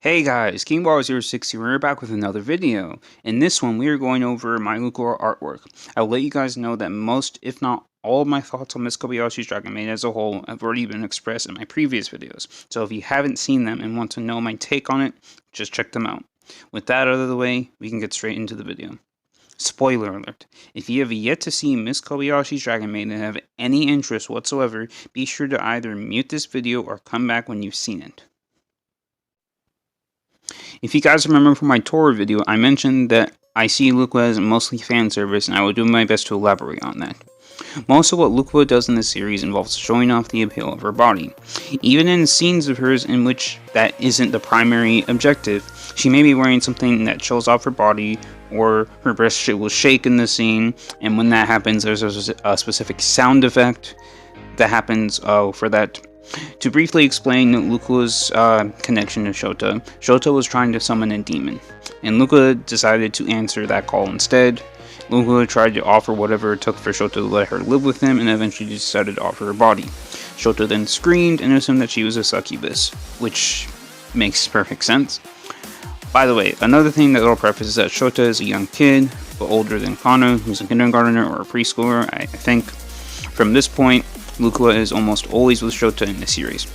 Hey guys, KingBar060, we're back with another video. In this one, we are going over my Lucoa artwork. I'll let you guys know that most, if not all of my thoughts on Miss Kobayashi's Dragon Maid as a whole have already been expressed in my previous videos. So if you haven't seen them and want to know my take on it, just check them out. With that out of the way, we can get straight into the video. Spoiler alert, if you have yet to see Miss Kobayashi's Dragon Maid and have any interest whatsoever, be sure to either mute this video or come back when you've seen it. If you guys remember from my Toru video, I mentioned that I see Lucoa as mostly fan service, and I will do my best to elaborate on that. Most of what Lucoa does in this series involves showing off the appeal of her body. Even in scenes of hers in which that isn't the primary objective, she may be wearing something that shows off her body, or her breast will shake in the scene, and when that happens, there's a specific sound effect that happens for that. To briefly explain Lucoa's connection to Shouta, Shouta was trying to summon a demon, and Lucoa decided to answer that call instead. Lucoa tried to offer whatever it took for Shouta to let her live with him, and eventually decided to offer her body. Shouta then screamed and assumed that she was a succubus, which makes perfect sense. By the way, another thing that I'll preface is that Shouta is a young kid, but older than Kana, who's a kindergartner or a preschooler, I think. From this point, Lucoa is almost always with Shouta in the series.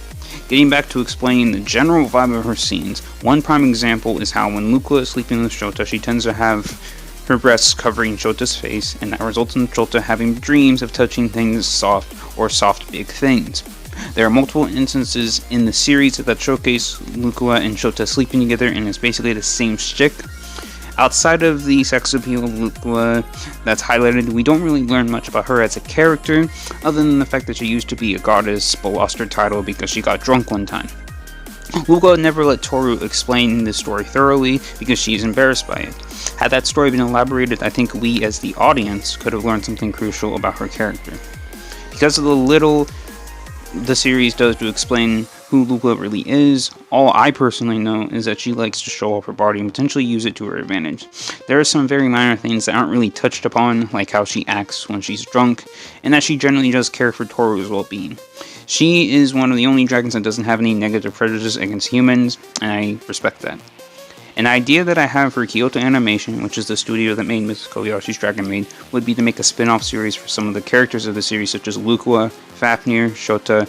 Getting back to explaining the general vibe of her scenes, one prime example is how when Lucoa is sleeping with Shouta, she tends to have her breasts covering Shota's face, and that results in Shouta having dreams of touching things soft or soft big things. There are multiple instances in the series that showcase Lucoa and Shouta sleeping together, and it's basically the same shtick. Outside of the sex appeal of Lucoa that's highlighted, we don't really learn much about her as a character, other than the fact that she used to be a goddess but lost her title because she got drunk one time. Lucoa never let Toru explain this story thoroughly because she's embarrassed by it. Had that story been elaborated, I think we as the audience could have learned something crucial about her character. Because of the little the series does to explain who Lucoa really is, all I personally know is that she likes to show off her body and potentially use it to her advantage. There are some very minor things that aren't really touched upon, like how she acts when she's drunk, and that she generally does care for Toru's well-being. She is one of the only dragons that doesn't have any negative prejudice against humans, and I respect that. An idea that I have for Kyoto Animation, which is the studio that made Miss Kobayashi's Dragon Maid, would be to make a spin-off series for some of the characters of the series, such as Lucoa, Fafnir, Shouta,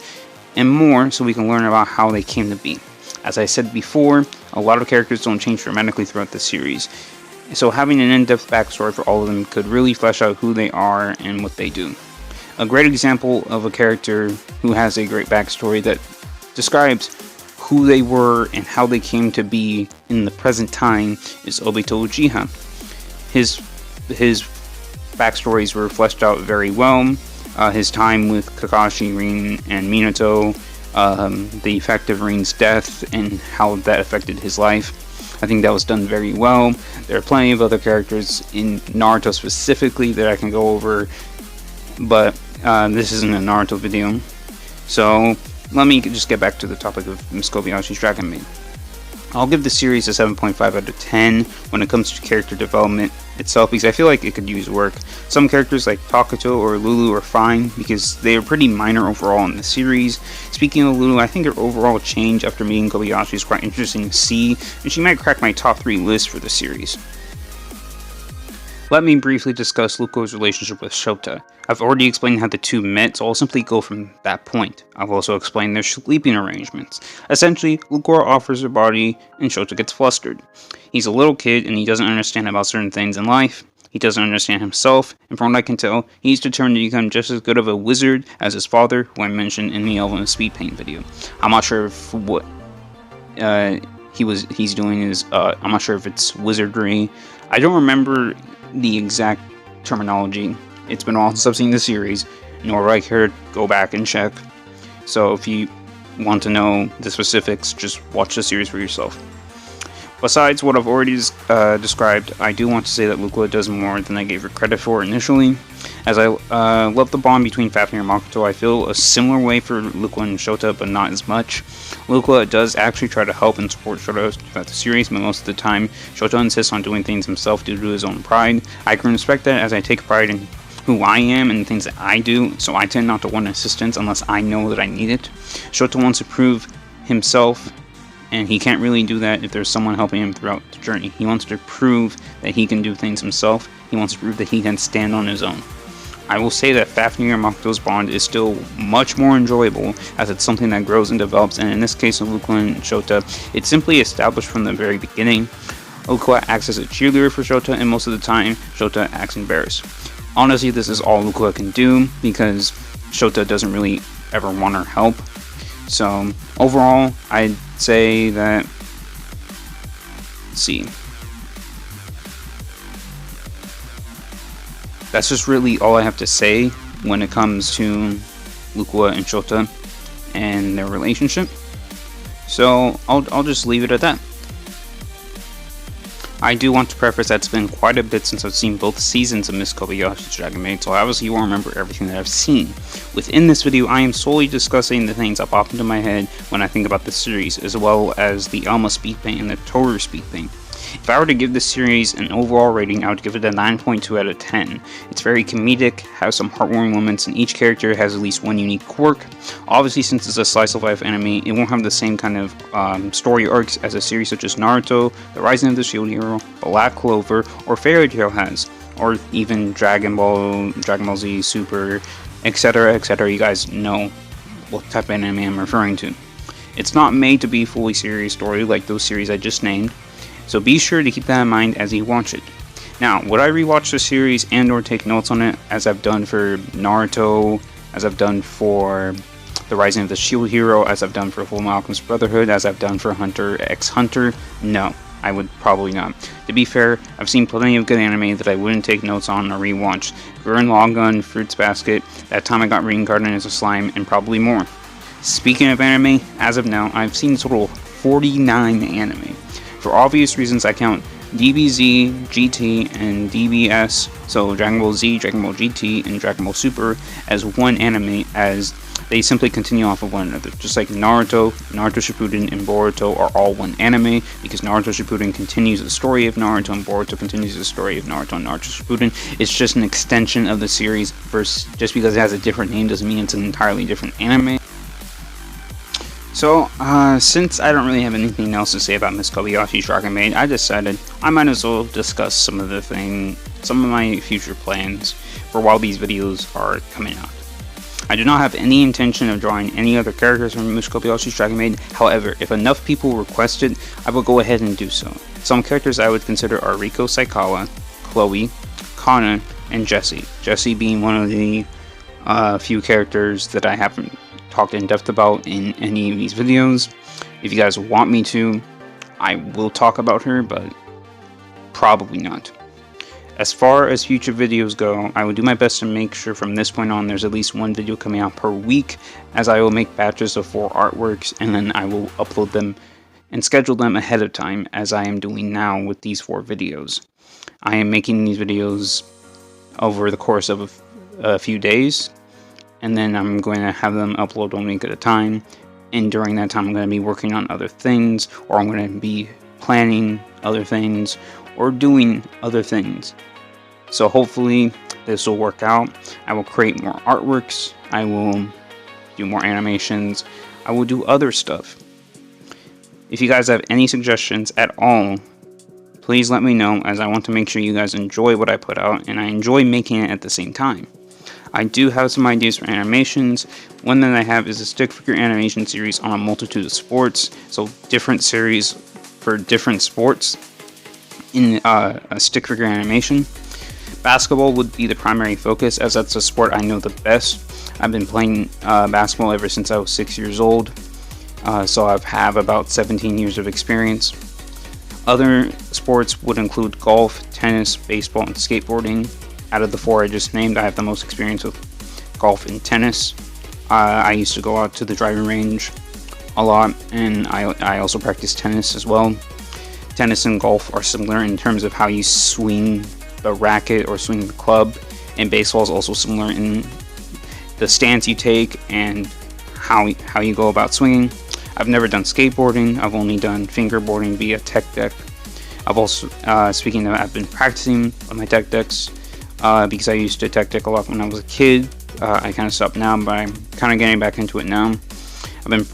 and more, so we can learn about how they came to be. As I said before, a lot of characters don't change dramatically throughout the series, so having an in-depth backstory for all of them could really flesh out who they are and what they do. A great example of a character who has a great backstory that describes who they were and how they came to be in the present time is Obito Uchiha. His backstories were fleshed out very well. His time with Kakashi, Rin, and Minato, the effect of Rin's death and how that affected his life. I think that was done very well. There are plenty of other characters in Naruto specifically that I can go over, but this isn't a Naruto video. So let me just get back to the topic of Miss Kobayashi's Dragon Maid. I'll give the series a 7.5 out of 10 when it comes to character development itself, because I feel like it could use work. Some characters like Takuto or Lulu are fine because they are pretty minor overall in the series. Speaking of Lulu, I think her overall change after meeting Kobayashi is quite interesting to see, and she might crack my top 3 list for the series. Let me briefly discuss Lucoa's relationship with Shouta. I've already explained how the two met, so I'll simply go from that point. I've also explained their sleeping arrangements. Essentially, Lucoa offers her body, and Shouta gets flustered. He's a little kid, and he doesn't understand about certain things in life. He doesn't understand himself, and from what I can tell, he's determined to become just as good of a wizard as his father, who I mentioned in the Lucoa Speedpaint video. I'm not sure if what he's doing is, I'm not sure if it's wizardry. I don't remember the exact terminology. It's been a while since I've seen the series, nor do I care to go back and check. So if you want to know the specifics, just watch the series for yourself. Besides what I've already described, I do want to say that Lucoa does more than I gave her credit for initially. As I love the bond between Fafnir and Makoto, I feel a similar way for Lucoa and Shouta, but not as much. Lucoa does actually try to help and support Shouta throughout the series, but most of the time, Shouta insists on doing things himself due to his own pride. I can respect that, as I take pride in who I am and the things that I do, so I tend not to want assistance unless I know that I need it. Shouta wants to prove himself and he can't really do that if there's someone helping him throughout the journey. He wants to prove that he can do things himself. He wants to prove that he can stand on his own. I will say that Fafnir and Makoto's bond is still much more enjoyable, as it's something that grows and develops, and in this case of Lucoa and Shouta, it's simply established from the very beginning. Lucoa acts as a cheerleader for Shouta, and most of the time, Shouta acts embarrassed. Honestly, this is all Lucoa can do, because Shouta doesn't really ever want her help. So, overall, I'd say that... Let's see. That's just really all I have to say when it comes to Lucoa and Shouta and their relationship. So I'll just leave it at that. I do want to preface that it's been quite a bit since I've seen both seasons of Miss Kobayashi's Dragon Maid, so I obviously won't remember everything that I've seen. Within this video, I am solely discussing the things that pop into my head when I think about the series, as well as the Alma Speedpaint and the Toru Speedpaint. If I were to give this series an overall rating, I would give it a 9.2 out of 10. It's very comedic, has some heartwarming moments, and each character has at least one unique quirk. Obviously, since it's a slice of life anime, it won't have the same kind of story arcs as a series such as Naruto, The Rising of the Shield Hero, Black Clover, or Fairy Tail has, or even Dragon Ball Z, Super, etc., etc. You guys know what type of anime I'm referring to. It's not made to be a fully serious story like those series I just named, so be sure to keep that in mind as you watch it. Now, would I rewatch the series and or take notes on it, as I've done for Naruto, as I've done for The Rising of the Shield Hero, as I've done for Fullmetal Alchemist Brotherhood, as I've done for Hunter x Hunter? No, I would probably not. To be fair, I've seen plenty of good anime that I wouldn't take notes on or rewatch. Gurren Lagann, Fruits Basket, That Time I Got Reincarnated as a Slime, and probably more. Speaking of anime, as of now, I've seen a total of 49 anime. For obvious reasons, I count DBZ, GT, and DBS, so Dragon Ball Z, Dragon Ball GT, and Dragon Ball Super, as one anime, as they simply continue off of one another. Just like Naruto, Naruto Shippuden, and Boruto are all one anime, because Naruto Shippuden continues the story of Naruto, and Boruto continues the story of Naruto and Naruto Shippuden. It's just an extension of the series, just because it has a different name doesn't mean it's an entirely different anime. So, since I don't really have anything else to say about Miss Kobayashi's Dragon Maid, I decided I might as well discuss some of my future plans for while these videos are coming out. I do not have any intention of drawing any other characters from Miss Kobayashi's Dragon Maid. However, if enough people request it, I will go ahead and do so. Some characters I would consider are Riko Saikawa, Chloe, Kana, and Jessie. Jessie being one of the few characters that I haven't talked in depth about in any of these videos. If you guys want me to, I will talk about her, but probably not. As far as future videos go, I will do my best to make sure from this point on there's at least one video coming out per week, as I will make batches of 4 artworks and then I will upload them and schedule them ahead of time, as I am doing now with these 4 videos. I am making these videos over the course of a few days, and then I'm going to have them upload 1 week at a time, and during that time I'm going to be working on other things, or I'm going to be planning other things, or doing other things. So hopefully this will work out. I will create more artworks, I will do more animations, I will do other stuff. If you guys have any suggestions at all, please let me know, as I want to make sure you guys enjoy what I put out, and I enjoy making it at the same time. I do have some ideas for animations. One that I have is a stick figure animation series on a multitude of sports, so different series for different sports in a stick figure animation. Basketball would be the primary focus, as that's a sport I know the best. I've been playing basketball ever since I was 6 years old, so I have about 17 years of experience. Other sports would include golf, tennis, baseball, and skateboarding. Out of the 4 I just named, I have the most experience with golf and tennis. I used to go out to the driving range a lot, and I also practice tennis as well. Tennis and golf are similar in terms of how you swing the racket or swing the club, and baseball is also similar in the stance you take and how you go about swinging. I've never done skateboarding. I've only done fingerboarding via tech deck. I've also, speaking of, I've been practicing with my tech decks. Because I used to tech deck a lot when I was a kid. I kind of stopped now, but I'm kind of getting back into it now. I've been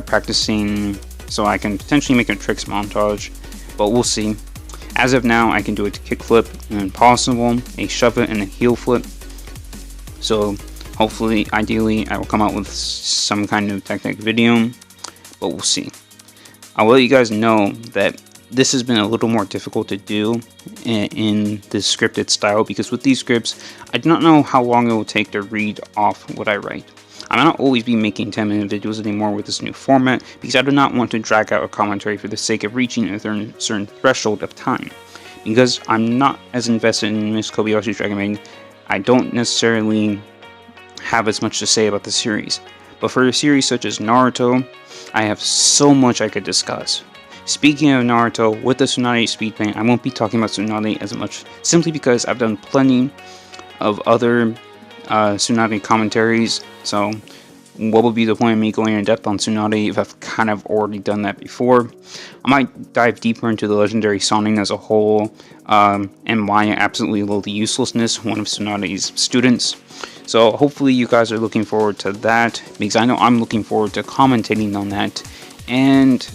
practicing so I can potentially make a tricks montage, but we'll see. As of now, I can do a kickflip, an impossible, a shove it, and a heel flip. So hopefully, ideally, I will come out with some kind of technique video, but we'll see. I'll let you guys know that this has been a little more difficult to do in the scripted style, because with these scripts, I do not know how long it will take to read off what I write. I might not always be making 10-minute videos anymore with this new format, because I do not want to drag out a commentary for the sake of reaching a certain threshold of time. Because I'm not as invested in Miss Kobayashi's Dragon Maid, I don't necessarily have as much to say about the series. But for a series such as Naruto, I have so much I could discuss. Speaking of Naruto, with the Tsunade Speedpaint, I won't be talking about Tsunade as much, simply because I've done plenty of other Tsunade commentaries, so what would be the point of me going in depth on Tsunade if I've kind of already done that before? I might dive deeper into the legendary Sonin as a whole, and why I absolutely love the uselessness, one of Tsunade's students. So hopefully you guys are looking forward to that, because I know I'm looking forward to commentating on that. And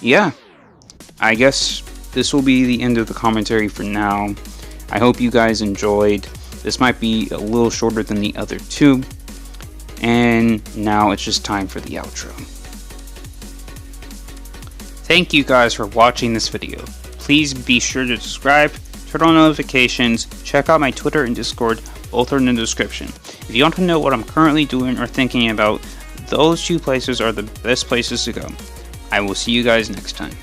yeah, I guess this will be the end of the commentary for now. I hope you guys enjoyed. This might be a little shorter than the other two. And now it's just time for the outro. Thank you guys for watching this video. Please be sure to subscribe, turn on notifications, check out my Twitter and Discord, both are in the description. If you want to know what I'm currently doing or thinking about, those two places are the best places to go. I will see you guys next time.